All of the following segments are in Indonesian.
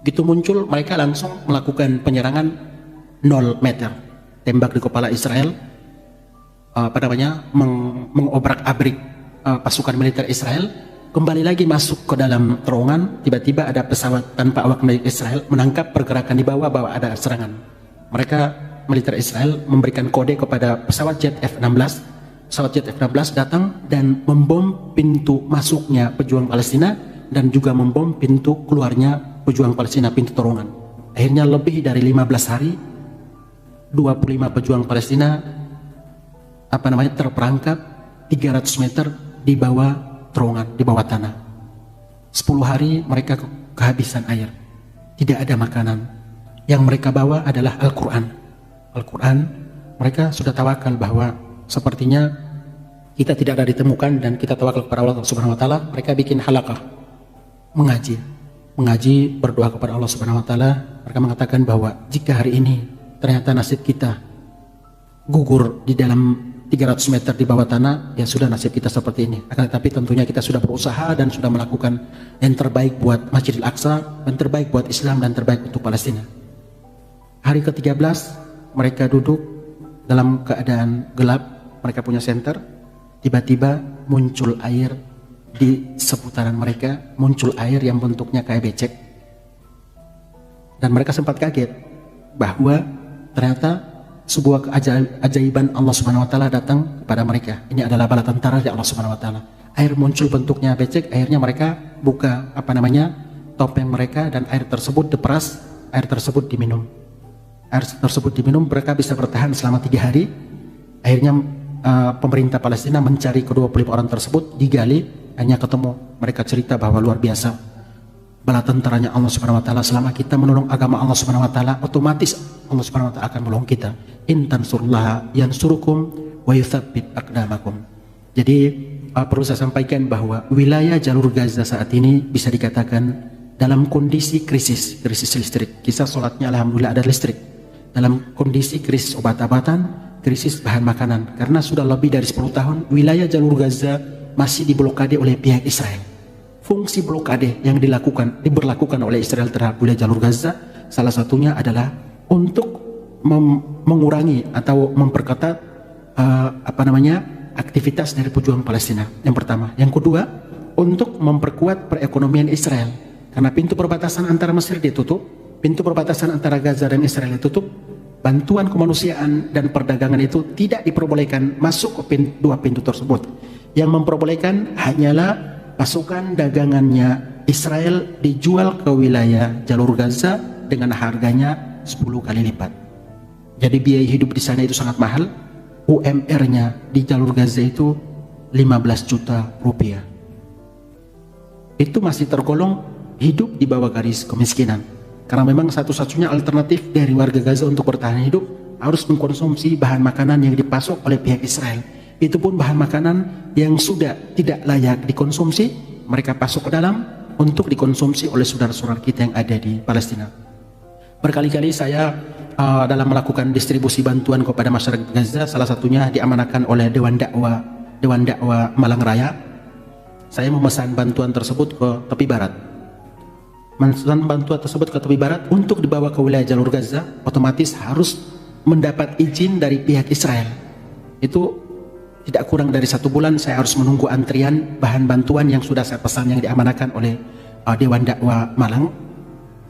Gitu muncul, mereka langsung melakukan penyerangan 0 meter, tembak di kepala Israel, mengobrak-abrik pasukan militer Israel. Kembali lagi masuk ke dalam terowongan, tiba-tiba ada pesawat tanpa awak milik Israel menangkap pergerakan di bawah bahwa ada serangan. Mereka militer Israel memberikan kode kepada pesawat jet F-16. Pesawat jet F-16 datang dan membom pintu masuknya pejuang Palestina dan juga membom pintu keluarnya pejuang Palestina, pintu terowongan. Akhirnya lebih dari 15 hari 25 pejuang Palestina terperangkap 300 meter di bawah terowongan, di bawah tanah. 10 hari mereka kehabisan air, tidak ada makanan. Yang mereka bawa adalah Al-Quran. Al-Quran, mereka sudah tawakal bahwa sepertinya kita tidak ada ditemukan dan kita tawakal kepada Allah Subhanahu wa taala. Mereka bikin halaqah, mengaji, berdoa kepada Allah Subhanahu wa taala. Mereka mengatakan bahwa jika hari ini ternyata nasib kita gugur di dalam 300 meter di bawah tanah, ya sudah, nasib kita seperti ini. Akan tetapi tentunya kita sudah berusaha dan sudah melakukan yang terbaik buat Masjidil Aqsa, yang terbaik buat Islam dan terbaik untuk Palestina. Hari ke-13 mereka duduk dalam keadaan gelap, mereka punya senter. Tiba-tiba muncul air di seputaran mereka, muncul air yang bentuknya kayak becek. Dan mereka sempat kaget bahwa ternyata sebuah keajaiban Allah Subhanahu wa taala datang kepada mereka. Ini adalah bala tentara dari Allah Subhanahu wa taala. Air muncul bentuknya becek, akhirnya mereka buka topeng mereka dan air tersebut diperas, air tersebut diminum. Air tersebut diminum, mereka bisa bertahan selama 3 hari. Akhirnya pemerintah Palestina mencari ke-25 orang tersebut, digali, hanya ketemu. Mereka cerita bahwa luar biasa bala tentaranya Allah Subhanahu wa taala. Selama kita menolong agama Allah Subhanahu wa taala, otomatis Allah Subhanahu wa taala akan menolong kita. In tansurullah yansurukum wa yutsabbit aqdamakum. Jadi perlu saya sampaikan bahwa wilayah jalur Gaza saat ini bisa dikatakan dalam kondisi krisis listrik. Kisah sholatnya alhamdulillah ada listrik. Dalam kondisi krisis obat-obatan, krisis bahan makanan, karena sudah lebih dari 10 tahun wilayah jalur Gaza masih diblokade oleh pihak Israel. Fungsi blokade yang diberlakukan oleh Israel terhadap wilayah jalur Gaza salah satunya adalah untuk mengurangi atau memperketat aktivitas dari pejuang Palestina. Yang pertama, yang kedua, untuk memperkuat perekonomian Israel, karena pintu perbatasan antara Mesir ditutup, pintu perbatasan antara Gaza dan Israel ditutup. Bantuan kemanusiaan dan perdagangan itu tidak diperbolehkan masuk ke dua pintu tersebut. Yang memperbolehkan hanyalah pasukan dagangannya Israel dijual ke wilayah jalur Gaza dengan harganya 10 kali lipat. Jadi biaya hidup di sana itu sangat mahal. UMR-nya di jalur Gaza itu 15 juta rupiah. Itu masih tergolong hidup di bawah garis kemiskinan. Karena memang satu-satunya alternatif dari warga Gaza untuk bertahan hidup harus mengkonsumsi bahan makanan yang dipasok oleh pihak Israel. Itu pun bahan makanan yang sudah tidak layak dikonsumsi, mereka pasok ke dalam untuk dikonsumsi oleh saudara-saudara kita yang ada di Palestina. Berkali-kali saya dalam melakukan distribusi bantuan kepada masyarakat Gaza, salah satunya diamanahkan oleh Dewan Dakwah Malang Raya. Saya memesan bantuan tersebut ke tepi barat. Memesan bantuan tersebut ke tepi barat untuk dibawa ke wilayah jalur Gaza, otomatis harus mendapat izin dari pihak Israel. Itu tidak kurang dari 1 bulan saya harus menunggu antrian bahan bantuan yang sudah saya pesan, yang diamanahkan oleh Dewan Dakwah Malang.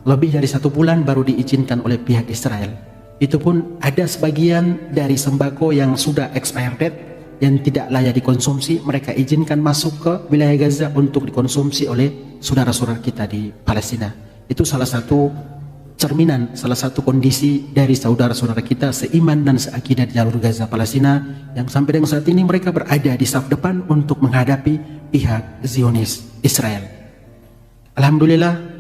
Lebih dari 1 bulan baru diizinkan oleh pihak Israel. Itu pun ada sebagian dari sembako yang sudah expired date, yang tidak layak dikonsumsi, mereka izinkan masuk ke wilayah Gaza untuk dikonsumsi oleh saudara-saudara kita di Palestina. Itu salah satu cerminan, salah satu kondisi dari saudara-saudara kita seiman dan seakidah di jalur Gaza Palestina, yang sampai dengan saat ini mereka berada di saf depan untuk menghadapi pihak Zionis Israel. Alhamdulillah,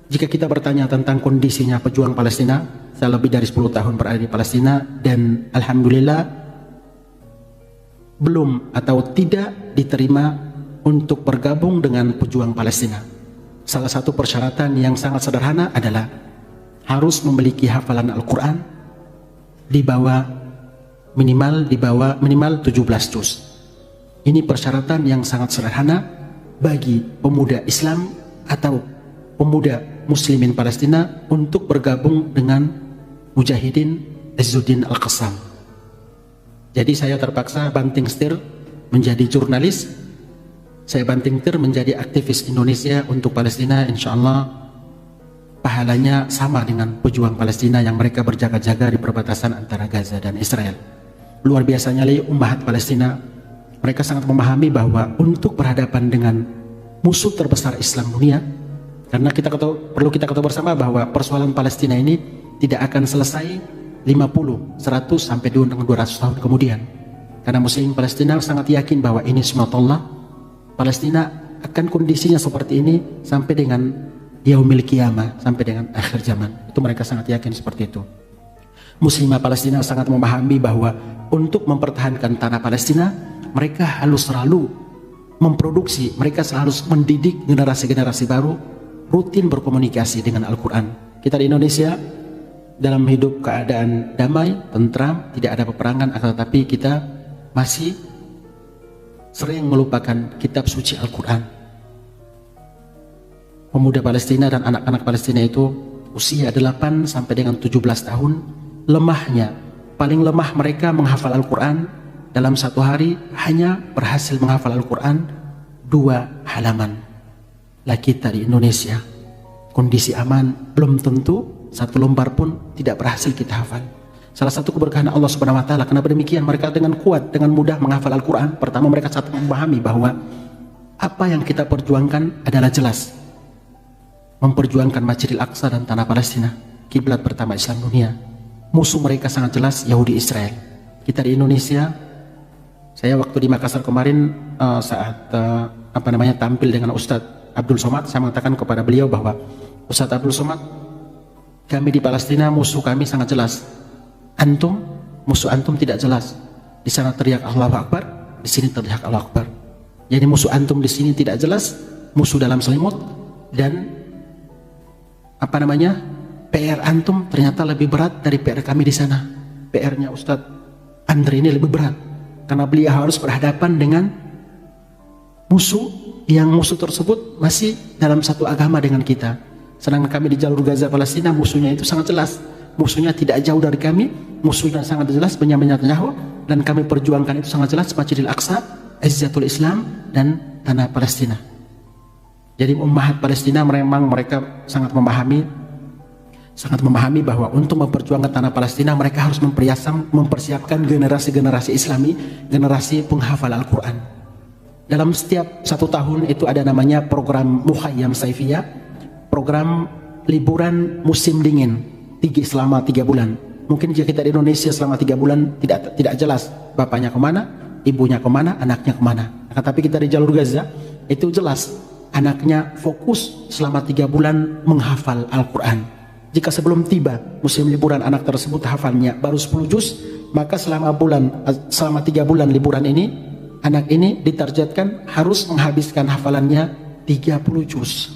jika kita bertanya tentang kondisinya pejuang Palestina, saya lebih dari 10 tahun berada di Palestina, dan alhamdulillah belum atau tidak diterima untuk bergabung dengan pejuang Palestina. Salah satu persyaratan yang sangat sederhana adalah harus memiliki hafalan Al-Quran minimal 17 juz. Ini persyaratan yang sangat sederhana bagi pemuda Islam atau pemuda muslimin Palestina untuk bergabung dengan Mujahidin Izzuddin Al-Qassam. Jadi saya terpaksa banting setir menjadi jurnalis, saya banting setir menjadi aktivis Indonesia untuk Palestina. Insya Allah pahalanya sama dengan pejuang Palestina yang mereka berjaga-jaga di perbatasan antara Gaza dan Israel. Luar biasanya lagi umat Palestina, mereka sangat memahami bahwa untuk berhadapan dengan musuh terbesar Islam dunia, karena perlu kita ketahui bersama bahwa persoalan Palestina ini tidak akan selesai 50, 100 sampai 200 tahun kemudian. Karena muslim Palestina sangat yakin bahwa ini sunatullah. Palestina akan kondisinya seperti ini sampai dengan yaumil qiyamah, sampai dengan akhir zaman. Itu mereka sangat yakin seperti itu. Muslimah Palestina sangat memahami bahwa untuk mempertahankan tanah Palestina, mereka harus selalu memproduksi, mereka harus mendidik generasi-generasi baru, rutin berkomunikasi dengan Al-Quran. Kita di Indonesia dalam hidup keadaan damai, tentram, tidak ada peperangan, tetapi kita masih sering melupakan kitab suci Al-Quran. Pemuda Palestina dan anak-anak Palestina itu usia 8 sampai dengan 17 tahun, lemahnya, paling lemah mereka menghafal Al-Quran. Dalam satu hari hanya berhasil menghafal Al-Quran 2 halaman. Lah kita di Indonesia, kondisi aman, belum tentu 1 lembar pun tidak berhasil kita hafal. Salah satu keberkahan Allah Subhanahu wa taala, kenapa demikian? Mereka dengan kuat, dengan mudah menghafal Al-Quran. Pertama, mereka sangat memahami bahwa apa yang kita perjuangkan adalah jelas. Memperjuangkan Masjidil Aqsa dan tanah Palestina, kiblat pertama Islam dunia. Musuh mereka sangat jelas, Yahudi Israel. Kita di Indonesia, saya waktu di Makassar kemarin saat tampil dengan Ustadz Abdul Somad, saya mengatakan kepada beliau bahwa Ustadz Abdul Somad, kami di Palestina musuh kami sangat jelas. Antum, musuh antum tidak jelas. Di sana teriak Allahu Akbar, di sini teriak Allahu Akbar. Jadi musuh antum di sini tidak jelas, musuh dalam selimut, dan PR antum ternyata lebih berat dari PR kami di sana. PR-nya Ustadz Andre ini lebih berat karena beliau harus berhadapan dengan musuh yang musuh tersebut masih dalam satu agama dengan kita. Sedangkan kami di jalur Gaza Palestina, musuhnya itu sangat jelas. Musuhnya tidak jauh dari kami, musuhnya sangat jelas, Benyamin Netanyahu, dan kami perjuangkan itu sangat jelas, Masjidil Aqsa, Izzatul Islam, dan tanah Palestina. Jadi umat Palestina memang mereka sangat memahami bahwa untuk memperjuangkan tanah Palestina mereka harus mempersiapkan generasi-generasi Islami, generasi penghafal Al-Quran. Dalam setiap 1 tahun itu ada namanya program Mukhayyam Saifiyah, program liburan musim dingin selama 3 bulan. Mungkin jika kita di Indonesia selama 3 bulan tidak jelas bapaknya kemana, ibunya kemana, anaknya kemana. Tetapi kita di jalur Gaza itu jelas, anaknya fokus selama 3 bulan menghafal Al-Quran. Jika sebelum tiba musim liburan anak tersebut hafalnya baru 10 juz, maka selama 3 bulan liburan ini, anak ini ditargetkan harus menghabiskan hafalannya 30 juz.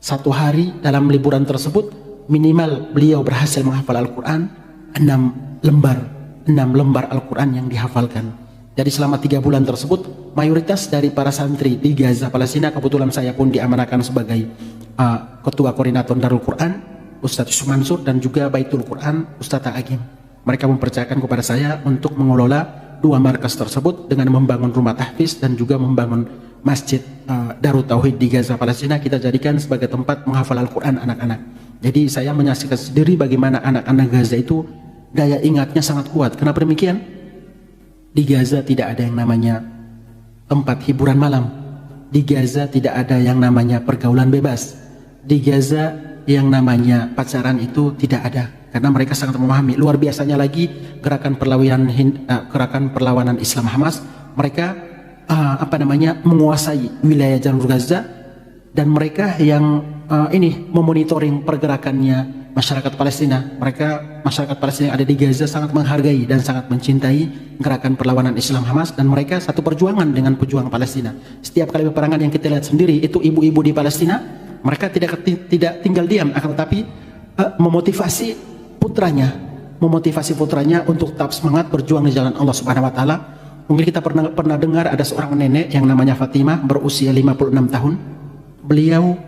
1 hari dalam liburan tersebut minimal beliau berhasil menghafal Al-Quran 6 lembar Al-Quran yang dihafalkan. Jadi selama 3 bulan tersebut mayoritas dari para santri di Gaza Palestina, kebetulan saya pun diamanahkan sebagai ketua koordinator Darul Quran, Ustadz Yusuf Mansur, dan juga Baitul Quran Ustadz Agim. Mereka mempercayakan kepada saya untuk mengelola 2 markas tersebut dengan membangun rumah tahfiz dan juga membangun masjid Darut Tauhid di Gaza Palestina. Kita jadikan sebagai tempat menghafal Al-Quran anak-anak. Jadi saya menyaksikan sendiri bagaimana anak-anak Gaza itu daya ingatnya sangat kuat. Kenapa demikian? Di Gaza tidak ada yang namanya tempat hiburan malam. Di Gaza tidak ada yang namanya pergaulan bebas. Di Gaza yang namanya pacaran itu tidak ada. Karena mereka sangat memahami. Luar biasanya lagi gerakan perlawanan Islam Hamas, mereka menguasai wilayah jalur Gaza, dan mereka yang memonitoring pergerakannya masyarakat Palestina. Masyarakat Palestina yang ada di Gaza sangat menghargai dan sangat mencintai gerakan perlawanan Islam Hamas, dan mereka satu perjuangan dengan pejuang Palestina. Setiap kali peperangan yang kita lihat sendiri itu ibu-ibu di Palestina, mereka tidak tinggal diam, akan tetapi memotivasi putranya untuk tetap semangat berjuang di jalan Allah Subhanahu wa taala. Mungkin kita pernah dengar ada seorang nenek yang namanya Fatimah berusia 56 tahun. Beliau